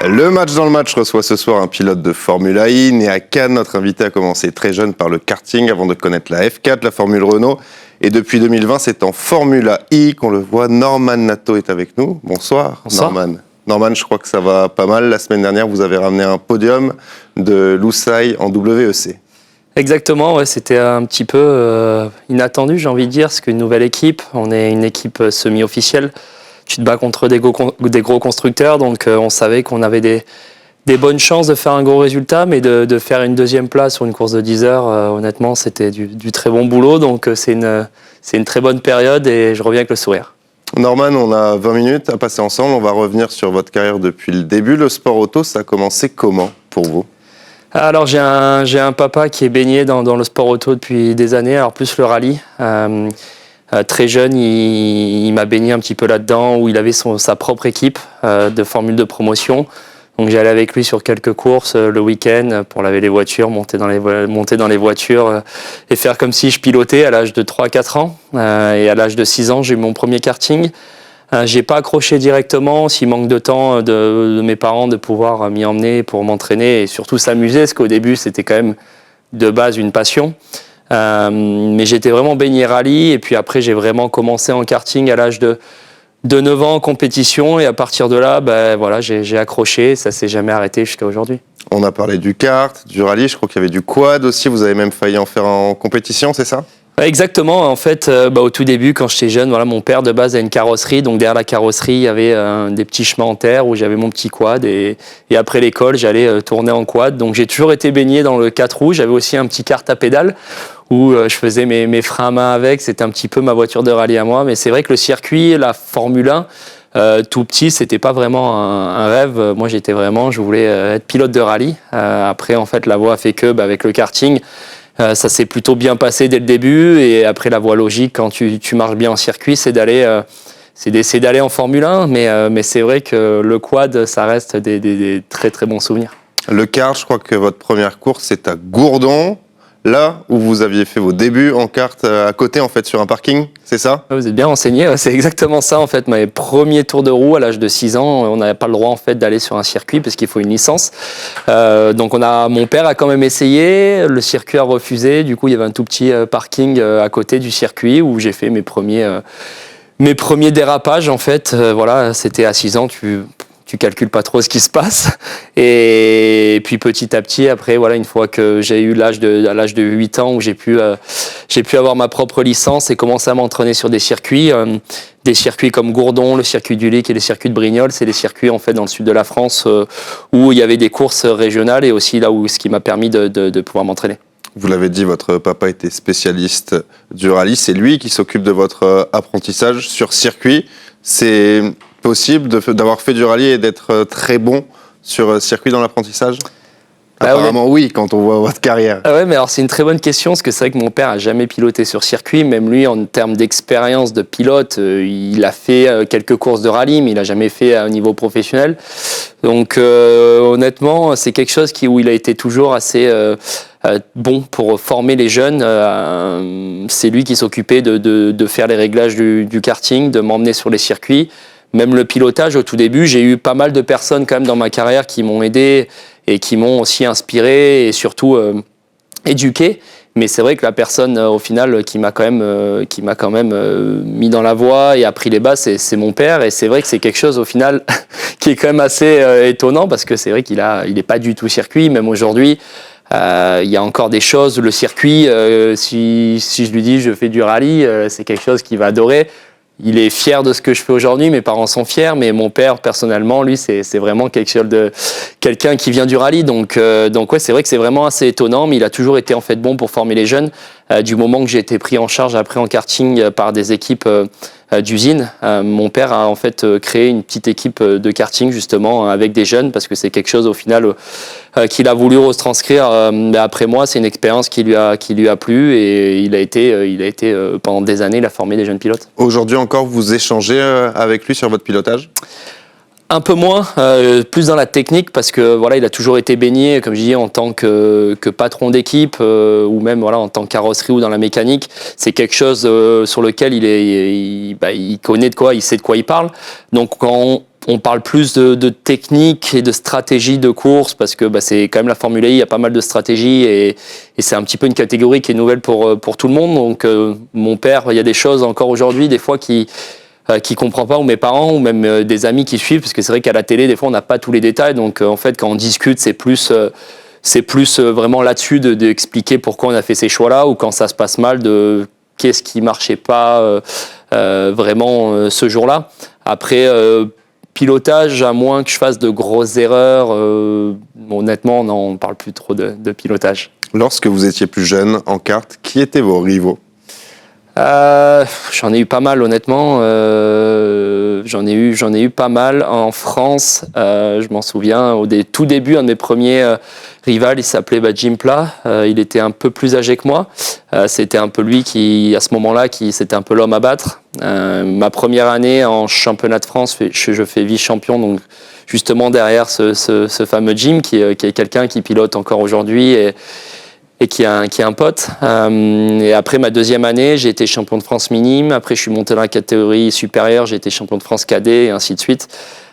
Le match dans le match reçoit ce soir un pilote de Formula I. Né à Cannes, notre invité a commencé très jeune par le karting avant de connaître la F4, la Formule Renault. Et depuis 2020, c'est en Formula I qu'on le voit. Norman Nato est avec nous. Bonsoir, Norman. Norman, je crois que ça va pas mal. La semaine dernière, vous avez ramené un podium de Loussail en WEC. Exactement, ouais, c'était un petit peu inattendu, j'ai envie de dire. C'est qu'une nouvelle équipe, on est une équipe semi-officielle. Tu te bats contre des gros constructeurs, donc on savait qu'on avait des bonnes chances de faire un gros résultat, mais de faire une deuxième place sur une course de 10 heures, honnêtement, c'était du très bon boulot. Donc c'est une très bonne période et je reviens avec le sourire. Norman, on a 20 minutes à passer ensemble. On va revenir sur votre carrière depuis le début. Le sport auto, ça a commencé comment pour vous ? Alors j'ai un papa qui est baigné dans le sport auto depuis des années, alors plus le rallye. Très jeune, il m'a baigné un petit peu là-dedans, où il avait sa propre équipe de formule de promotion. Donc j'allais avec lui sur quelques courses le week-end pour laver les voitures, monter dans les voitures et faire comme si je pilotais à l'âge de 3-4 ans. Et à l'âge de 6 ans, j'ai eu mon premier karting. J'ai pas accroché directement, s'il manque de temps de mes parents de pouvoir m'y emmener pour m'entraîner et surtout s'amuser, parce qu'au début c'était quand même de base une passion. Mais j'étais vraiment baigné rallye et puis après j'ai vraiment commencé en karting à l'âge de 9 ans en compétition et à partir de là, voilà, j'ai accroché, ça s'est jamais arrêté jusqu'à aujourd'hui. On a parlé du kart, du rallye, je crois qu'il y avait du quad aussi, vous avez même failli en faire en compétition, c'est ça ? Exactement, en fait, au tout début, quand j'étais jeune, voilà, mon père de base a une carrosserie, donc derrière la carrosserie, il y avait des petits chemins en terre où j'avais mon petit quad et après l'école, j'allais tourner en quad. Donc j'ai toujours été baigné dans le 4 roues, j'avais aussi un petit kart à pédale où je faisais mes freins à main avec, c'était un petit peu ma voiture de rallye à moi, mais c'est vrai que le circuit, la Formule 1, tout petit, c'était pas vraiment un rêve. Moi, je voulais être pilote de rallye. Après, en fait, la voie a fait que, avec le karting, ça s'est plutôt bien passé dès le début. Et après, la voie logique, quand tu marches bien en circuit, c'est d'essayer d'aller en Formule 1. Mais c'est vrai que le quad, ça reste des très très bons souvenirs. Le kart, je crois que votre première course, c'est à Gourdon. Là où vous aviez fait vos débuts en kart à côté, en fait, sur un parking, c'est ça ? Vous êtes bien renseigné, c'est exactement ça en fait. Mes premiers tours de roue à l'âge de 6 ans, on n'avait pas le droit en fait d'aller sur un circuit parce qu'il faut une licence. Donc mon père a quand même essayé, le circuit a refusé. Du coup, il y avait un tout petit parking à côté du circuit où j'ai fait mes premiers dérapages en fait. Voilà, c'était à 6 ans, tu calcules pas trop ce qui se passe. Et puis petit à petit, après, voilà, une fois que j'ai eu à l'âge de 8 ans où j'ai pu avoir ma propre licence et commencer à m'entraîner sur des circuits comme Gourdon, le circuit du Lic et les circuits de Brignoles. C'est des circuits en fait dans le sud de la France où il y avait des courses régionales et aussi là où ce qui m'a permis de pouvoir m'entraîner. Vous l'avez dit, votre papa était spécialiste du rallye. C'est lui qui s'occupe de votre apprentissage sur circuit. C'est possible d'avoir fait du rallye et d'être très bon sur circuit dans l'apprentissage ? Apparemment oui, quand on voit votre carrière. Ah ouais, mais alors c'est une très bonne question, parce que c'est vrai que mon père a jamais piloté sur circuit, même lui en termes d'expérience de pilote, il a fait quelques courses de rallye, mais il a jamais fait à un niveau professionnel. Donc honnêtement, c'est quelque chose où il a été toujours assez bon pour former les jeunes. C'est lui qui s'occupait de faire les réglages du karting, de m'emmener sur les circuits. Même le pilotage, au tout début, j'ai eu pas mal de personnes quand même dans ma carrière qui m'ont aidé et qui m'ont aussi inspiré et surtout éduqué. Mais c'est vrai que la personne, au final, qui m'a quand même mis dans la voie et appris les bases, c'est mon père. Et c'est vrai que c'est quelque chose, au final, qui est quand même assez étonnant parce que c'est vrai qu'il est pas du tout circuit. Même aujourd'hui, il y a encore des choses. Le circuit, si je lui dis je fais du rallye, c'est quelque chose qu'il va adorer. Il est fier de ce que je fais aujourd'hui, mes parents sont fiers, mais mon père, personnellement, lui, c'est vraiment quelqu'un qui vient du rallye. Donc ouais, c'est vrai que c'est vraiment assez étonnant, mais il a toujours été en fait bon pour former les jeunes. Du moment que j'ai été pris en charge après en karting par des équipes d'usine, mon père a en fait créé une petite équipe de karting justement avec des jeunes parce que c'est quelque chose au final qu'il a voulu retranscrire après moi. C'est une expérience qui lui a plu et il a été pendant des années, il a formé des jeunes pilotes. Aujourd'hui encore, vous échangez avec lui sur votre pilotage ? Un peu moins, plus dans la technique parce que voilà, il a toujours été baigné, comme je dis, en tant que patron d'équipe ou même voilà en tant que carrosserie ou dans la mécanique. C'est quelque chose sur lequel il connaît de quoi, il sait de quoi il parle. Donc quand on parle plus de technique et de stratégie de course parce que c'est quand même la Formule I, il y a pas mal de stratégies et c'est un petit peu une catégorie qui est nouvelle pour tout le monde. Donc mon père, il y a des choses encore aujourd'hui, des fois qui comprend pas, ou mes parents, ou même des amis qui suivent, parce que c'est vrai qu'à la télé, des fois, on n'a pas tous les détails. Donc en fait, quand on discute, c'est plus vraiment là-dessus d'expliquer pourquoi on a fait ces choix-là, ou quand ça se passe mal, de qu'est-ce qui marchait pas vraiment ce jour-là. Après, pilotage, à moins que je fasse de grosses erreurs, honnêtement, non, on ne parle plus trop de pilotage. Lorsque vous étiez plus jeune en kart, qui étaient vos rivaux ? J'en ai eu pas mal, honnêtement. J'en ai eu pas mal en France. Je m'en souviens, au tout début, un de mes premiers rivales, il s'appelait Jim Pla. Il était un peu plus âgé que moi. C'était un peu lui qui, à ce moment-là, c'était un peu l'homme à battre. Ma première année en championnat de France, je fais vice-champion, donc justement derrière ce fameux Jim, qui est quelqu'un qui pilote encore aujourd'hui et qui est un pote. Et après ma deuxième année, j'ai été champion de France minime. Après, je suis monté dans la catégorie supérieure, j'ai été champion de France cadet, et ainsi de suite.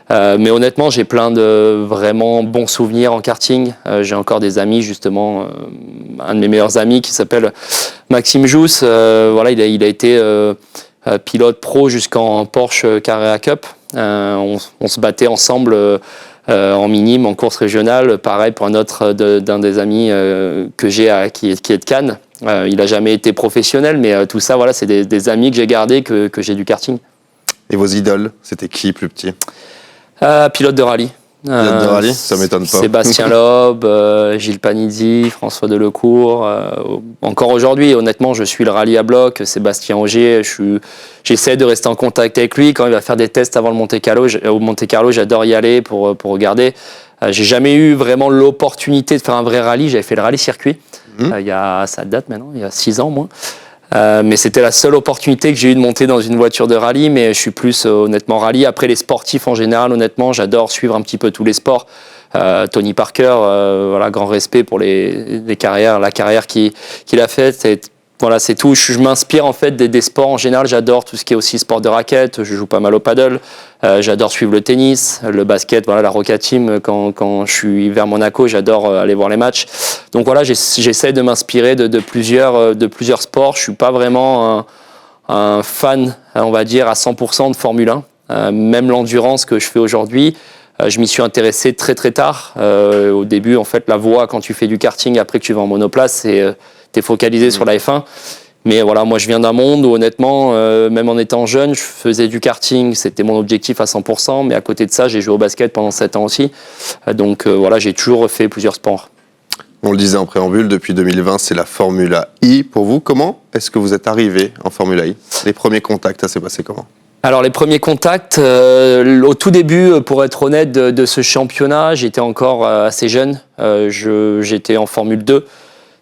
Mais honnêtement, j'ai plein de vraiment bons souvenirs en karting. J'ai encore des amis, justement, un de mes meilleurs amis qui s'appelle Maxime Jousse. Voilà, il a été pilote pro jusqu'en Porsche Carrera Cup. On se battait ensemble en minime, en course régionale. Pareil pour un autre d'un des amis que j'ai qui est de Cannes. Il n'a jamais été professionnel, mais tout ça, voilà, c'est des amis que j'ai gardés, que j'ai du karting. Et vos idoles, c'était qui plus petit ? Pilote de rallye. Pilote de rallye, ça m'étonne pas. Sébastien Loeb, Gilles Panizzi, François Delecourt. Encore aujourd'hui, honnêtement, je suis le rallye à bloc. Sébastien Ogier, j'essaie de rester en contact avec lui. Quand il va faire des tests avant le au Monte Carlo, j'adore y aller pour regarder. J'ai jamais eu vraiment l'opportunité de faire un vrai rallye. J'avais fait le rallye circuit. Ça date maintenant, il y a 6 ans moins. Mais c'était la seule opportunité que j'ai eu de monter dans une voiture de rallye, mais je suis plus honnêtement rallye. Après, les sportifs en général, honnêtement, j'adore suivre un petit peu tous les sports. Tony Parker, voilà, grand respect pour la carrière qu'il a faite. Voilà, c'est tout. Je m'inspire en fait des sports en général. J'adore tout ce qui est aussi sport de raquette. Je joue pas mal au paddle. J'adore suivre le tennis, le basket. Voilà, la Roca Team. Quand je suis vers Monaco, j'adore aller voir les matchs. Donc voilà, j'essaie de m'inspirer de plusieurs sports. Je suis pas vraiment un fan, on va dire, à 100% de Formule 1. Même l'endurance que je fais aujourd'hui, je m'y suis intéressé très très tard. Au début, en fait, la voie quand tu fais du karting après que tu vas en monoplace, t'es focalisé sur la F1. Mais voilà, moi je viens d'un monde où honnêtement, même en étant jeune, je faisais du karting, c'était mon objectif à 100%, mais à côté de ça, j'ai joué au basket pendant 7 ans aussi. Donc voilà, j'ai toujours fait plusieurs sports. On le disait en préambule, depuis 2020, c'est la Formula I. Pour vous, comment est-ce que vous êtes arrivé en Formula I ? Les premiers contacts, ça s'est passé comment ? Alors les premiers contacts, au tout début, pour être honnête, de ce championnat, j'étais encore assez jeune. J'étais en Formule 2.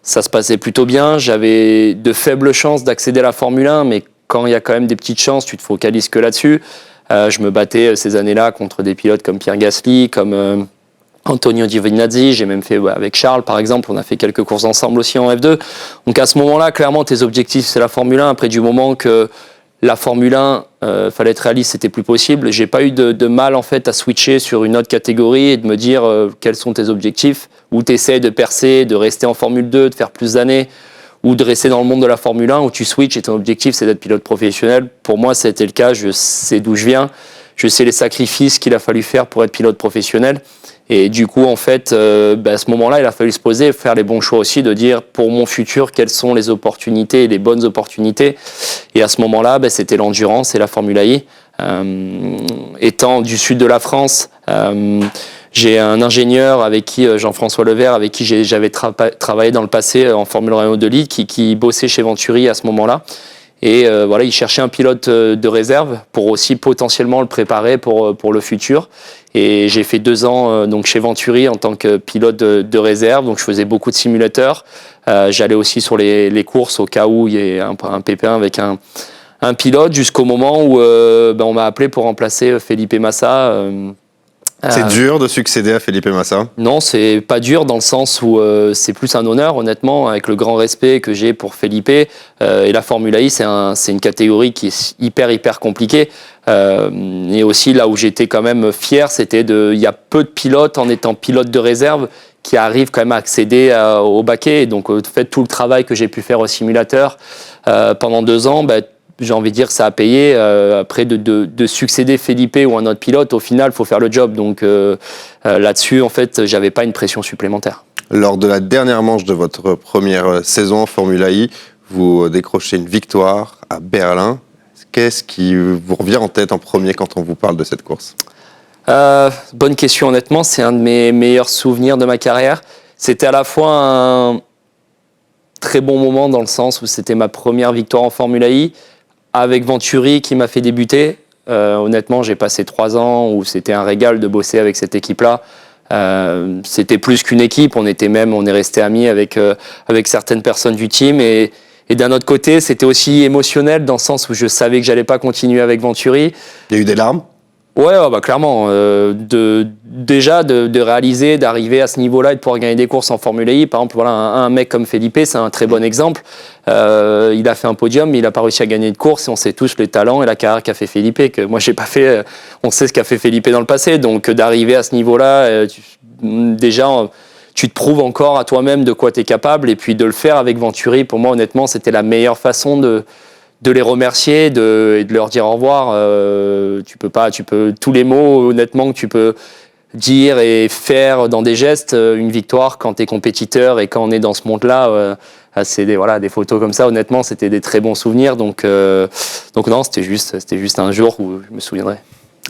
Ça se passait plutôt bien. J'avais de faibles chances d'accéder à la Formule 1, mais quand il y a quand même des petites chances, tu te focalises que là-dessus. Je me battais ces années-là contre des pilotes comme Pierre Gasly, comme Antonio Giovinazzi. J'ai même fait avec Charles, par exemple. On a fait quelques courses ensemble aussi en F2. Donc à ce moment-là, clairement, tes objectifs, c'est la Formule 1. Après, du moment que la Formule 1, fallait être réaliste, c'était plus possible. J'ai pas eu de mal en fait à switcher sur une autre catégorie et de me dire quels sont tes objectifs, ou tu essaies de percer, de rester en Formule 2, de faire plus d'années, ou de rester dans le monde de la Formule 1 où tu switches et ton objectif c'est d'être pilote professionnel. Pour moi, c'était le cas. Je sais d'où je viens, je sais les sacrifices qu'il a fallu faire pour être pilote professionnel. Et du coup, en fait, à ce moment-là, il a fallu se poser, faire les bons choix aussi, de dire pour mon futur, quelles sont les opportunités et les bonnes opportunités. Et à ce moment-là, c'était l'endurance et la Formule I. Étant du sud de la France, j'ai un ingénieur avec qui, Jean-François Levert, avec qui j'avais travaillé dans le passé en Formule Renault de Ligue, qui bossait chez Venturi à ce moment-là. Et voilà, il cherchait un pilote de réserve pour aussi potentiellement le préparer pour le futur. Et j'ai fait 2 ans donc chez Venturi en tant que pilote de réserve. Donc je faisais beaucoup de simulateurs. J'allais aussi sur les courses au cas où il y ait un pépin avec un pilote, jusqu'au moment où on m'a appelé pour remplacer Felipe Massa. C'est dur de succéder à Felipe Massa ? Non, c'est pas dur dans le sens où c'est plus un honneur, honnêtement, avec le grand respect que j'ai pour Felipe. Et la Formule I, c'est une catégorie qui est hyper compliquée. Et aussi, là où j'étais quand même fier, il y a peu de pilotes, en étant pilote de réserve, qui arrivent quand même à accéder au baquet. Et donc, fait, tout le travail que j'ai pu faire au simulateur pendant 2 ans, j'ai envie de dire que ça a payé. Après, de succéder Felipe ou un autre pilote, au final, il faut faire le job. Donc, là-dessus, en fait, j'avais pas une pression supplémentaire. Lors de la dernière manche de votre première saison en Formula I, vous décrochez une victoire à Berlin. Qu'est-ce qui vous revient en tête en premier quand on vous parle de cette course ? Bonne question, honnêtement, c'est un de mes meilleurs souvenirs de ma carrière. C'était à la fois un très bon moment dans le sens où c'était ma première victoire en Formula I, avec Venturi qui m'a fait débuter. Honnêtement, j'ai passé 3 ans où c'était un régal de bosser avec cette équipe-là. C'était plus qu'une équipe, on est resté amis avec certaines personnes du team et d'un autre côté, c'était aussi émotionnel dans le sens où je savais que j'allais pas continuer avec Venturi. Il y a eu des larmes ? Ouais, clairement. Déjà, de réaliser, d'arriver à ce niveau-là et de pouvoir gagner des courses en Formule I. Par exemple, voilà, un mec comme Felipe, c'est un très bon exemple. Il a fait un podium, mais il n'a pas réussi à gagner de course. Et on sait tous les talents et la carrière qu'a fait Felipe, que moi, j'ai pas fait. On sait ce qu'a fait Felipe dans le passé. Donc, d'arriver à ce niveau-là, déjà, tu te prouves encore à toi-même de quoi tu es capable. Et puis, de le faire avec Venturi, pour moi, honnêtement, c'était la meilleure façon de les remercier et de leur dire au revoir. Tous les mots, honnêtement, que tu peux dire et faire dans des gestes, une victoire quand tu es compétiteur et quand on est dans ce monde-là, c'est des photos comme ça, honnêtement, c'était des très bons souvenirs. Donc non, c'était juste un jour où je me souviendrai.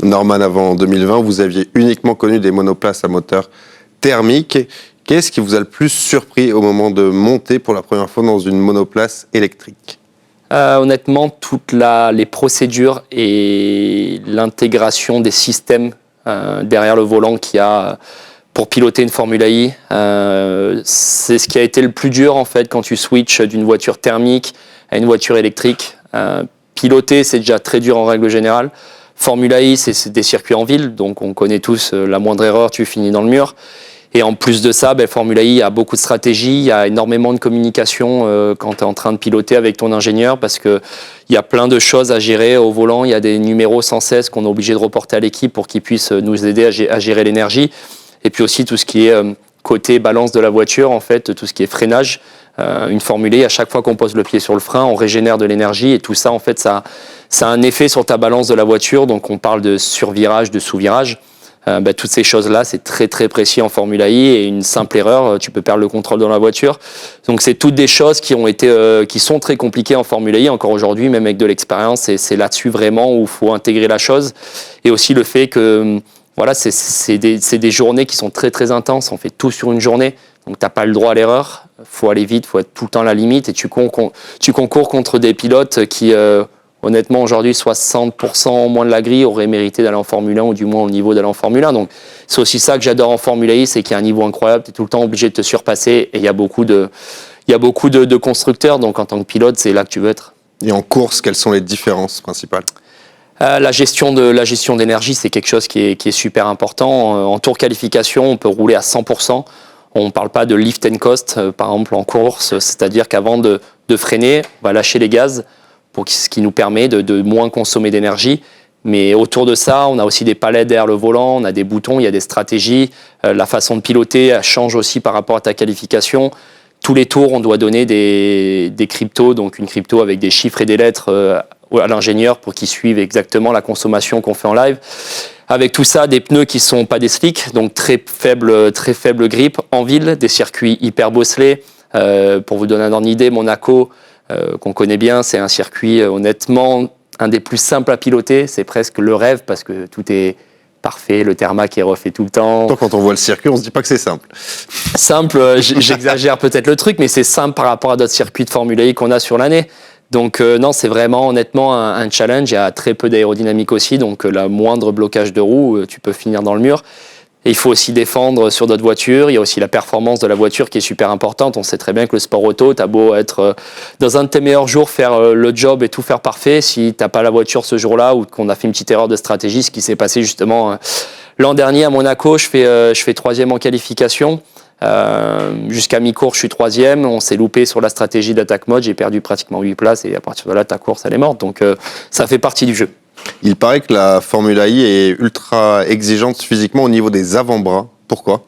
Norman, avant 2020, vous aviez uniquement connu des monoplaces à moteur thermique. Qu'est-ce qui vous a le plus surpris au moment de monter pour la première fois dans une monoplace électrique ? Honnêtement, toutes les procédures et l'intégration des systèmes derrière le volant qu'il y a pour piloter une Formula I, c'est ce qui a été le plus dur en fait quand tu switches d'une voiture thermique à une voiture électrique. Piloter, c'est déjà très dur en règle générale. Formula I, c'est des circuits en ville, donc on connaît tous la moindre erreur, tu finis dans le mur. Et en plus de ça, Formula I, il y a beaucoup de stratégies, il y a énormément de communication quand tu es en train de piloter avec ton ingénieur parce qu'il y a plein de choses à gérer au volant. Il y a des numéros sans cesse qu'on est obligé de reporter à l'équipe pour qu'ils puissent nous aider à gérer l'énergie. Et puis aussi tout ce qui est côté balance de la voiture, en fait, tout ce qui est freinage. Une Formule I, à chaque fois qu'on pose le pied sur le frein, on régénère de l'énergie et tout ça, en fait, ça a un effet sur ta balance de la voiture. Donc on parle de survirage, de sous-virage. Toutes ces choses-là, c'est très très précis en Formula I et une simple erreur, tu peux perdre le contrôle dans la voiture. Donc c'est toutes des choses qui sont très compliquées en Formula I encore aujourd'hui, même avec de l'expérience. Et c'est là-dessus vraiment où il faut intégrer la chose. Et aussi le fait que voilà, c'est des journées qui sont très très intenses. On fait tout sur une journée, donc t'as pas le droit à l'erreur. Faut aller vite, faut être tout le temps à la limite. Et tu concours contre des pilotes qui honnêtement, aujourd'hui, 60% moins de la grille auraient mérité d'aller en Formule 1 ou du moins au niveau d'aller en Formule 1. Donc, c'est aussi ça que j'adore en Formule I, c'est qu'il y a un niveau incroyable. Tu es tout le temps obligé de te surpasser et il y a beaucoup de constructeurs. Donc, en tant que pilote, c'est là que tu veux être. Et en course, quelles sont les différences principales ? La gestion d'énergie, c'est quelque chose qui est super important. En tour qualification, on peut rouler à 100%. On ne parle pas de lift and coast, par exemple, en course. C'est-à-dire qu'avant de freiner, on va lâcher les gaz, ce qui nous permet de moins consommer d'énergie. Mais autour de ça, on a aussi des palettes derrière le volant, on a des boutons, il y a des stratégies. La façon de piloter elle change aussi par rapport à ta qualification. Tous les tours, on doit donner des cryptos, donc une crypto avec des chiffres et des lettres à l'ingénieur pour qu'il suive exactement la consommation qu'on fait en live. Avec tout ça, des pneus qui ne sont pas des slicks, donc très faible grip en ville, des circuits hyper bosselés. Pour vous donner un ordre d'idée, Monaco, qu'on connaît bien, c'est un circuit honnêtement un des plus simples à piloter, c'est presque le rêve parce que tout est parfait, le tarmac est refait tout le temps. Quand on voit le circuit, on se dit pas que c'est simple. Simple, j'exagère peut-être le truc, mais c'est simple par rapport à d'autres circuits de Formule I qu'on a sur l'année. Donc non, c'est vraiment honnêtement un challenge, il y a très peu d'aérodynamique aussi, donc la moindre blocage de roue, tu peux finir dans le mur. Et il faut aussi défendre sur d'autres voitures. Il y a aussi la performance de la voiture qui est super importante. On sait très bien que le sport auto, tu as beau être dans un de tes meilleurs jours, faire le job et tout faire parfait. Si tu n'as pas la voiture ce jour-là ou qu'on a fait une petite erreur de stratégie, ce qui s'est passé justement l'an dernier à Monaco, je fais 3e en qualification. Jusqu'à mi-course, je suis 3e. On s'est loupé sur la stratégie d'attaque mode. J'ai perdu pratiquement 8 places et à partir de là, ta course, elle est morte. Donc ça fait partie du jeu. Il paraît que la Formule I est ultra exigeante physiquement au niveau des avant-bras. Pourquoi ?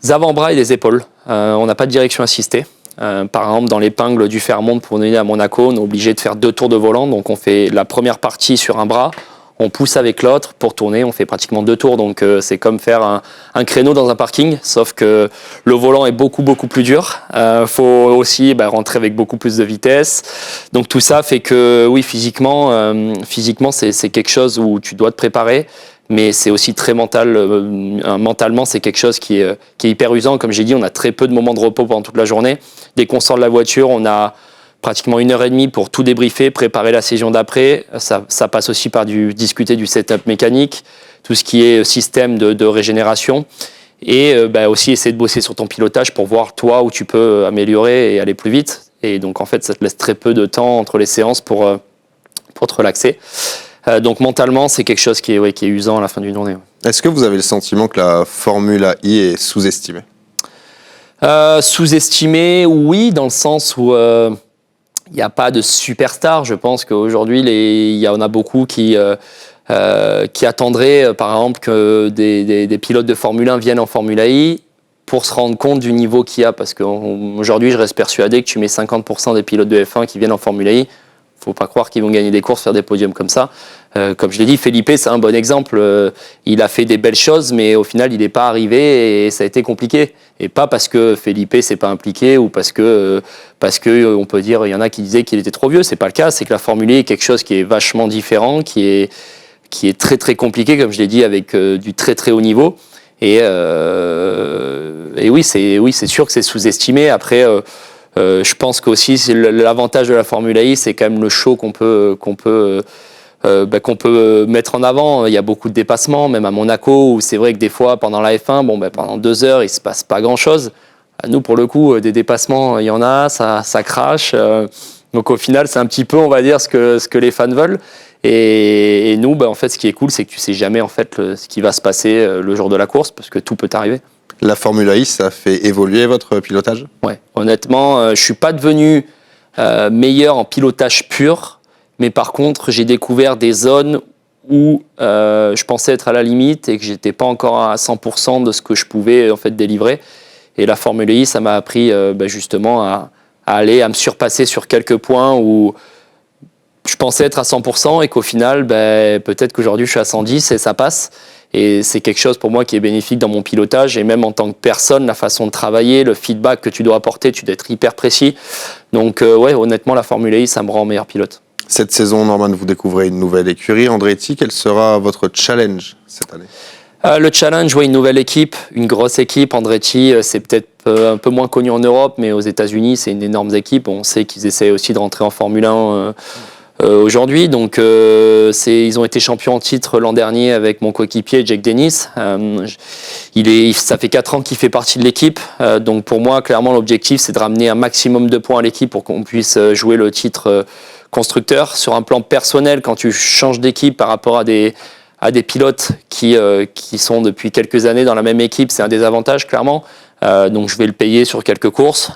Des avant-bras et des épaules. On n'a pas de direction assistée. Par exemple, dans l'épingle du Fairmont pour venir à Monaco, on est obligé de faire 2 tours de volant. Donc on fait la première partie sur un bras, on pousse avec l'autre pour tourner, on fait pratiquement 2 tours. Donc c'est comme faire un créneau dans un parking, sauf que le volant est beaucoup plus dur. Faut aussi rentrer avec beaucoup plus de vitesse. Donc tout ça fait que oui, physiquement c'est quelque chose où tu dois te préparer. Mais c'est aussi très mental. Mentalement, c'est quelque chose qui est hyper usant. Comme j'ai dit, on a très peu de moments de repos pendant toute la journée. Dès qu'on sort de la voiture, on a pratiquement 1h30 pour tout débriefer, préparer la session d'après. Ça passe aussi par discuter du setup mécanique, tout ce qui est système de régénération. Et aussi essayer de bosser sur ton pilotage pour voir toi où tu peux améliorer et aller plus vite. Et donc en fait, ça te laisse très peu de temps entre les séances pour te relaxer. Donc mentalement, c'est quelque chose qui est usant à la fin d'une journée. Est-ce que vous avez le sentiment que la Formule I est sous-estimée ? Sous-estimée, oui, dans le sens où il n'y a pas de superstar. Je pense qu'aujourd'hui, il y en a beaucoup qui attendraient, par exemple, que des pilotes de Formule 1 viennent en Formule I pour se rendre compte du niveau qu'il y a. Parce qu'aujourd'hui, je reste persuadé que tu mets 50% des pilotes de F1 qui viennent en Formule I. Faut pas croire qu'ils vont gagner des courses, faire des podiums comme ça. Comme je l'ai dit, Felipe, c'est un bon exemple. Il a fait des belles choses, mais au final, il n'est pas arrivé et ça a été compliqué. Et pas parce que Felipe s'est pas impliqué ou parce que on peut dire, il y en a qui disaient qu'il était trop vieux. C'est pas le cas. C'est que la Formule 1 est quelque chose qui est vachement différent, qui est très très compliqué, comme je l'ai dit, avec du très très haut niveau. Et oui, c'est sûr que c'est sous-estimé. Après. Je pense qu'aussi l'avantage de la Formule I, c'est quand même le show qu'on peut mettre en avant. Il y a beaucoup de dépassements, même à Monaco, où c'est vrai que des fois, pendant la F1, pendant 2 heures, il se passe pas grand-chose. Nous, pour le coup, des dépassements, il y en a, ça crache. Donc au final, c'est un petit peu, on va dire, ce que les fans veulent. Et nous, en fait, ce qui est cool, c'est que tu sais jamais en fait ce qui va se passer le jour de la course, parce que tout peut arriver. La Formule I, ça fait évoluer votre pilotage ? Ouais, honnêtement, je suis pas devenu meilleur en pilotage pur, mais par contre, j'ai découvert des zones où je pensais être à la limite et que j'étais pas encore à 100% de ce que je pouvais en fait délivrer. Et la Formule I, ça m'a appris justement à me surpasser sur quelques points où je pensais être à 100% et qu'au final, peut-être qu'aujourd'hui je suis à 110 et ça passe. Et c'est quelque chose pour moi qui est bénéfique dans mon pilotage et même en tant que personne, la façon de travailler, le feedback que tu dois apporter, tu dois être hyper précis. Donc honnêtement, la Formule I, ça me rend meilleur pilote. Cette saison, Norman, vous découvrez une nouvelle écurie, Andretti. Quel sera votre challenge cette année ? Le challenge, une nouvelle équipe, une grosse équipe. Andretti, c'est peut-être un peu moins connu en Europe, mais aux États-Unis, c'est une énorme équipe. On sait qu'ils essaient aussi de rentrer en Formule 1 aujourd'hui. Donc, ils ont été champions en titre l'an dernier avec mon coéquipier Jake Dennis. Ça fait 4 ans qu'il fait partie de l'équipe. Donc, pour moi, clairement, l'objectif, c'est de ramener un maximum de points à l'équipe pour qu'on puisse jouer le titre constructeur. Sur un plan personnel, quand tu changes d'équipe par rapport à des pilotes qui sont depuis quelques années dans la même équipe, c'est un désavantage, clairement. Donc, je vais le payer sur quelques courses.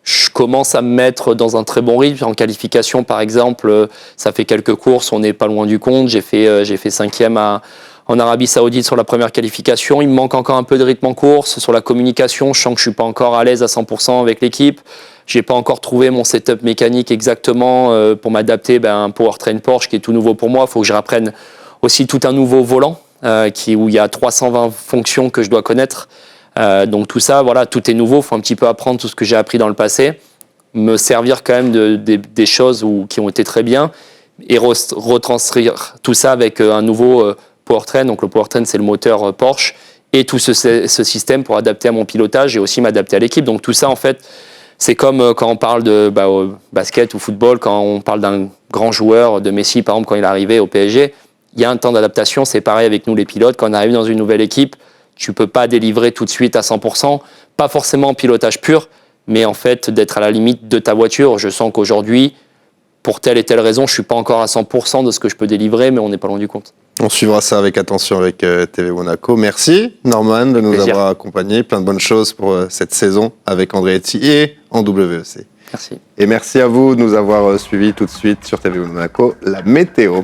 Je commence à me mettre dans un très bon rythme. En qualification, par exemple, ça fait quelques courses, on n'est pas loin du compte. J'ai fait 5e en Arabie Saoudite sur la première qualification. Il me manque encore un peu de rythme en course. Sur la communication, je sens que je ne suis pas encore à l'aise à 100% avec l'équipe. Je n'ai pas encore trouvé mon setup mécanique exactement pour m'adapter à un powertrain Porsche qui est tout nouveau pour moi. Il faut que je réapprenne aussi tout un nouveau volant où il y a 320 fonctions que je dois connaître. Donc tout ça, tout est nouveau. Il faut un petit peu apprendre tout ce que j'ai appris dans le passé, me servir quand même des choses qui ont été très bien et retranscrire tout ça avec un nouveau powertrain. Donc le powertrain, c'est le moteur Porsche et tout ce système pour adapter à mon pilotage et aussi m'adapter à l'équipe. Donc tout ça, en fait, c'est comme quand on parle de basket ou football, quand on parle d'un grand joueur, de Messi par exemple, quand il est arrivé au PSG, il y a un temps d'adaptation. C'est pareil avec nous les pilotes. Quand on arrive dans une nouvelle équipe, tu peux pas délivrer tout de suite à 100%, pas forcément en pilotage pur, mais en fait d'être à la limite de ta voiture. Je sens qu'aujourd'hui, pour telle et telle raison, je suis pas encore à 100% de ce que je peux délivrer, mais on n'est pas loin du compte. On suivra ça avec attention avec TV Monaco. Merci Norman de nous avoir accompagnés. Plein de bonnes choses pour cette saison avec Andretti et en WEC. Merci. Et merci à vous de nous avoir suivis tout de suite sur TV Monaco. La météo.